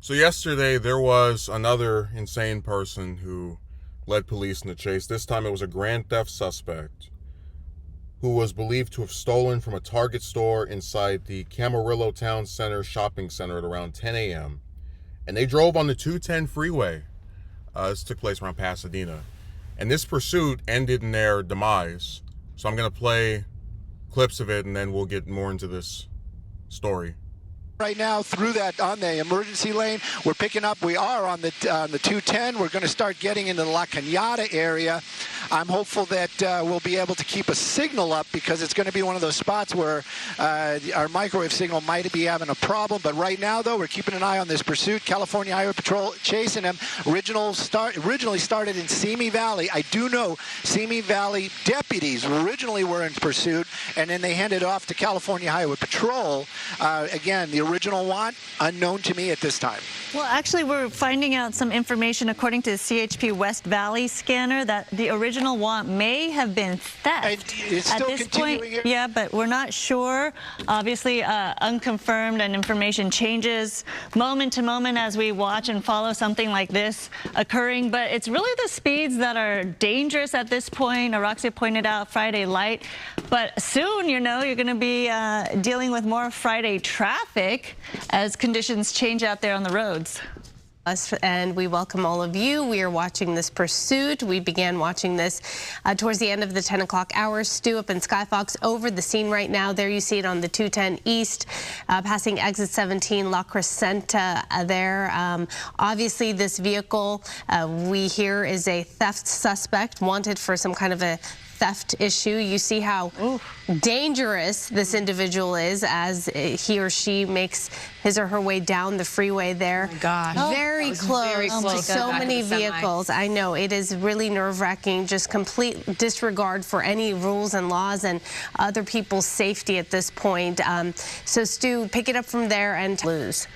So yesterday there was another insane person who led police in the chase. This time it was a grand theft suspect who was believed to have stolen from a Target store inside the Camarillo Town Center shopping center at around 10 a.m. And they drove on the 210 freeway. This took place around Pasadena. And this pursuit ended in their demise. So I'm going to play clips of it and then we'll get more into this story. Right now through that on the emergency lane, we're picking up. We are on the 210. We're going to start getting into the La Cañada area. I'm hopeful that we'll be able to keep a signal up because it's going to be one of those spots where our microwave signal might be having a problem. But right now, though, we're keeping an eye on this pursuit. California Highway Patrol chasing him. Originally started in Simi Valley. I do know Simi Valley deputies originally were in pursuit, and then they handed off to California Highway Patrol. Again, the original want, unknown to me at this time. Well, actually, we're finding out some information according to the CHP West Valley scanner that the original want may have been theft. And it's still at this continuing point, here? yeah, but we're not sure. Obviously, unconfirmed, and information changes moment to moment as we watch and follow something like this occurring. But it's really the speeds that are dangerous at this point. Araxia pointed out Friday light. But soon, you know, you're going to be dealing with more Friday traffic as conditions change out there on the roads. And we welcome all of you. We are watching this pursuit. We began watching this towards the end of the 10 o'clock hour. Stu up in Skyfox over the scene right now. There you see it on the 210 East, passing exit 17, La Crescenta there. Obviously, this vehicle we hear is a theft suspect wanted for some kind of a theft issue. You see how dangerous this individual is as he or she makes his or her way down the freeway there. Oh my gosh. Very close to so many vehicles. I know it is really nerve-wracking, just complete disregard for any rules and laws and other people's safety at this point. So Stu, pick it up from there and lose.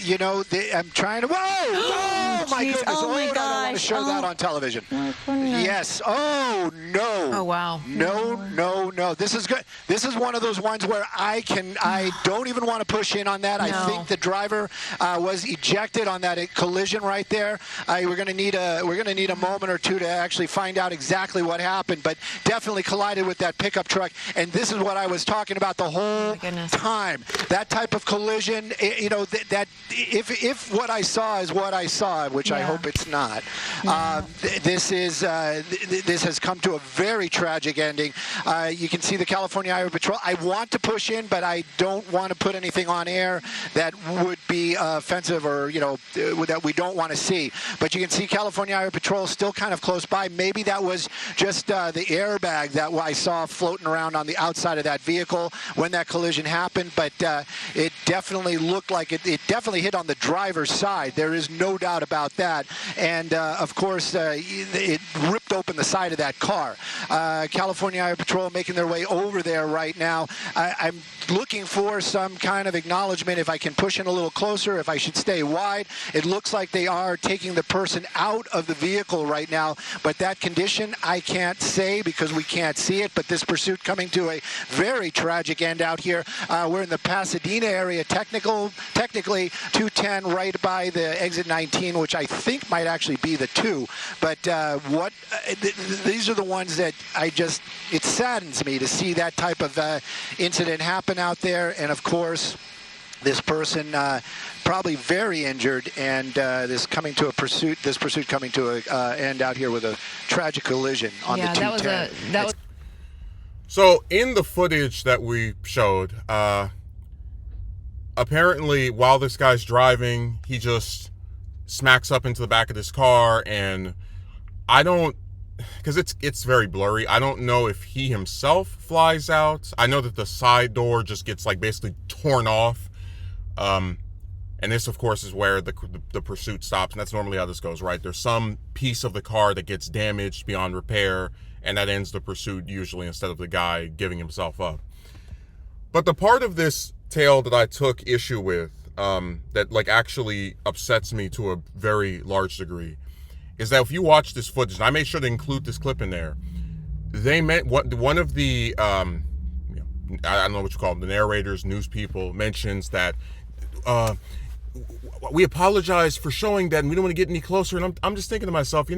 You know, I'm trying to. Whoa! Oh my goodness! Oh my I don't want to gosh. show that on television. Yes. Oh no. Oh wow. No. This is good. This is one of those ones where I don't even want to push in on that. No. I think the driver was ejected on that collision right there. We're going to need a moment or two to actually find out exactly what happened, but definitely collided with that pickup truck. And this is what I was talking about the whole time. That type of collision. You know that. If what I saw is what I saw, which I hope it's not, this has come to a very tragic ending. You can see the California Highway Patrol. I want to push in, but I don't want to put anything on air that would be offensive or that we don't want to see. But you can see California Highway Patrol still kind of close by. Maybe that was just the airbag that I saw floating around on the outside of that vehicle when that collision happened. But it definitely looked like it definitely hit on the driver's side. There is no doubt about that. And of course, it ripped open the side of that car. California Highway Patrol making their way over there right now. I'm looking for some kind of acknowledgement if I can push in a little closer, if I should stay wide. It looks like they are taking the person out of the vehicle right now, but that condition I can't say because we can't see it. But this pursuit coming to a very tragic end out here. We're in the Pasadena area, technically 210 right by the exit 19, which I think might actually be the 2. But these are the ones that it saddens me to see that type of incident happen out there. And of course, this person probably very injured, and this pursuit coming to an end out here with a tragic collision on the 210. So in the footage that we showed, apparently while this guy's driving, he just smacks up into the back of this car, and because it's very blurry, I don't know if he himself flies out. I know that the side door just gets basically torn off. And this, of course, is where the pursuit stops, and that's normally how this goes, right? There's some piece of the car that gets damaged beyond repair, and that ends the pursuit usually instead of the guy giving himself up. But the part of this tale that I took issue with, that actually upsets me to a very large degree, is that if you watch this footage, and I made sure to include this clip in there, one of the I don't know what you call them, the narrators, news people, mentions that we apologize for showing that and we don't want to get any closer. And I'm just thinking to myself,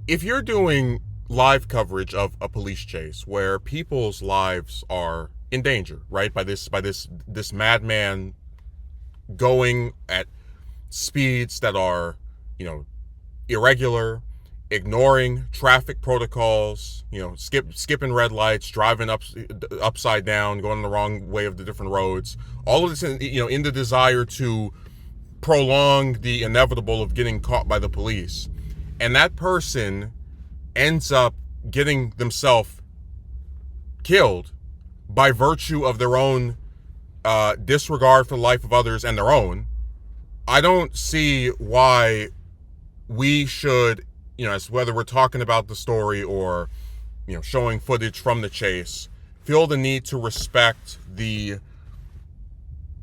if you're doing live coverage of a police chase where people's lives are in danger, right, by this madman going at speeds that are, irregular, ignoring traffic protocols, skipping red lights, driving upside down, going the wrong way of the different roads, all of this, in the desire to prolong the inevitable of getting caught by the police. And that person ends up getting themselves killed by virtue of their own disregard for the life of others and their own. I don't see why we should, as whether we're talking about the story or, showing footage from the chase, feel the need to respect the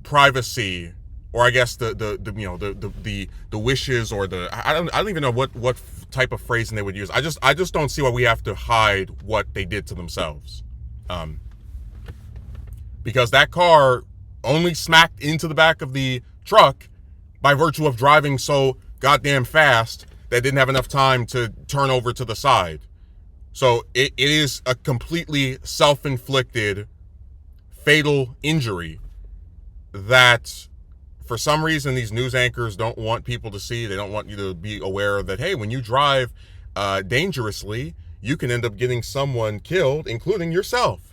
privacy, or I guess the wishes, or I don't even know what type of phrasing they would use. I just don't see why we have to hide what they did to themselves, because that car only smacked into the back of the truck by virtue of driving so goddamn fast that didn't have enough time to turn over to the side. So it is a completely self-inflicted fatal injury that for some reason these news anchors don't want people to see. They don't want you to be aware that, hey, when you drive dangerously, you can end up getting someone killed, including yourself.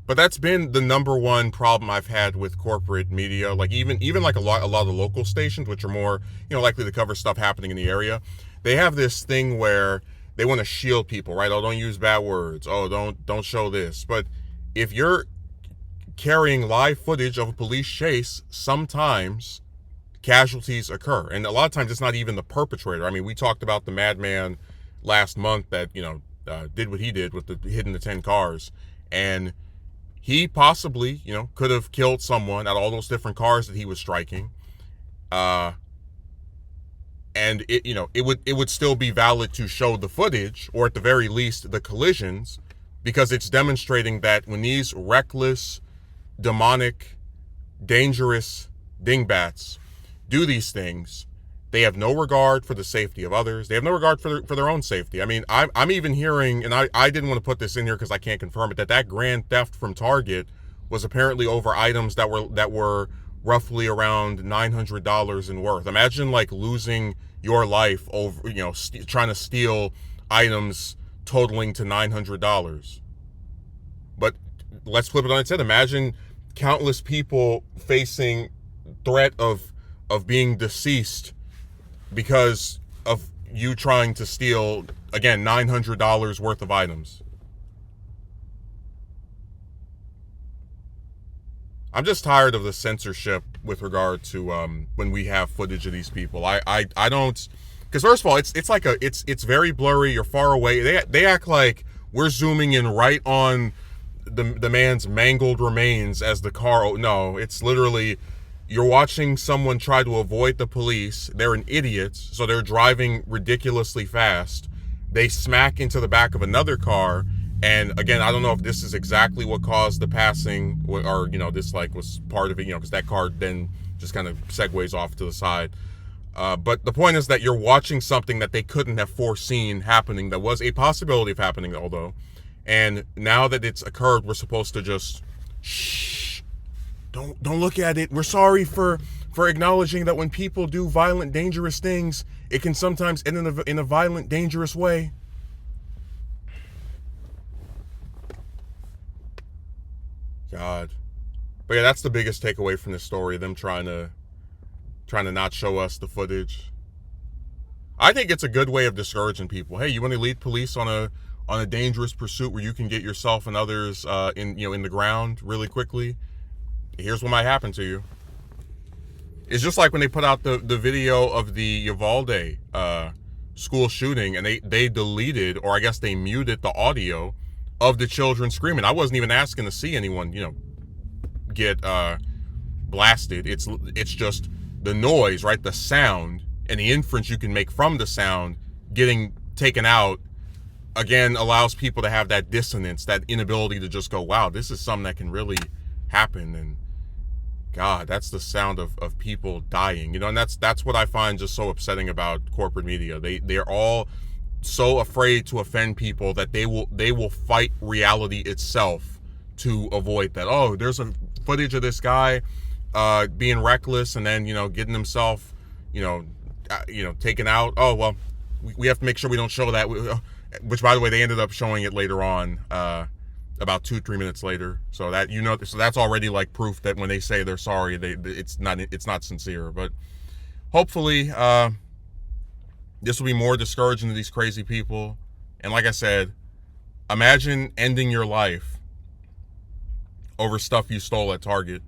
But that's been the number one problem I've had with corporate media. Like even like a lot of the local stations, which are more, likely to cover stuff happening in the area. They have this thing where they want to shield people, right? Oh, don't use bad words. Oh, don't show this. But if you're carrying live footage of a police chase, sometimes casualties occur. And a lot of times it's not even the perpetrator. I mean, we talked about the madman last month that, did what he did with hitting the 10 cars. And he possibly, could have killed someone out of all those different cars that he was striking. And it would still be valid to show the footage, or at the very least the collisions, because it's demonstrating that when these reckless, demonic, dangerous dingbats do these things, they have no regard for the safety of others. They have no regard for their own safety. I mean, I'm even hearing, and I didn't want to put this in here because I can't confirm it, that grand theft from Target was apparently over items that were roughly around $900 in worth. Imagine like losing your life over, trying to steal items totaling to $900. But let's flip it on its head. Imagine countless people facing threat of being deceased because of you trying to steal, again, $900 worth of items. I'm just tired of the censorship with regard to when we have footage of these people. I don't, because first of all, it's very blurry. You're far away. They act like we're zooming in right on the man's mangled remains as the car. Oh, no, it's literally, you're watching someone try to avoid the police. They're an idiot, so they're driving ridiculously fast. They smack into the back of another car, and again, I don't know if this is exactly what caused the passing, or this was part of it, because that car then just kind of segues off to the side. But the point is that you're watching something that they couldn't have foreseen happening, that was a possibility of happening, although, and now that it's occurred, we're supposed to just shh. Don't look at it. We're sorry for acknowledging that when people do violent, dangerous things, it can sometimes end in a violent, dangerous way. God. But yeah, that's the biggest takeaway from this story, them trying to not show us the footage. I think it's a good way of discouraging people. Hey, you want to lead police on a dangerous pursuit where you can get yourself and others in the ground really quickly? Here's what might happen to you. It's just like when they put out the video of the Uvalde school shooting, and they deleted, or I guess they muted the audio of the children screaming. I wasn't even asking to see anyone, get blasted. It's just the noise, right? The sound and the inference you can make from the sound getting taken out, again, allows people to have that dissonance, that inability to just go, wow, this is something that can really happen. And God, that's the sound of people dying, you know, and that's what I find just so upsetting about corporate media. They're all so afraid to offend people that they will fight reality itself to avoid that. Oh, there's a footage of this guy being reckless and then, you know, getting himself, taken out. Oh, well, we have to make sure we don't show that, which, by the way, they ended up showing it later on, about 2-3 minutes later. So that, you know, so that's already like proof that when they say they're sorry, it's not sincere. But hopefully this will be more discouraging to these crazy people. And like I said, imagine ending your life over stuff you stole at Target.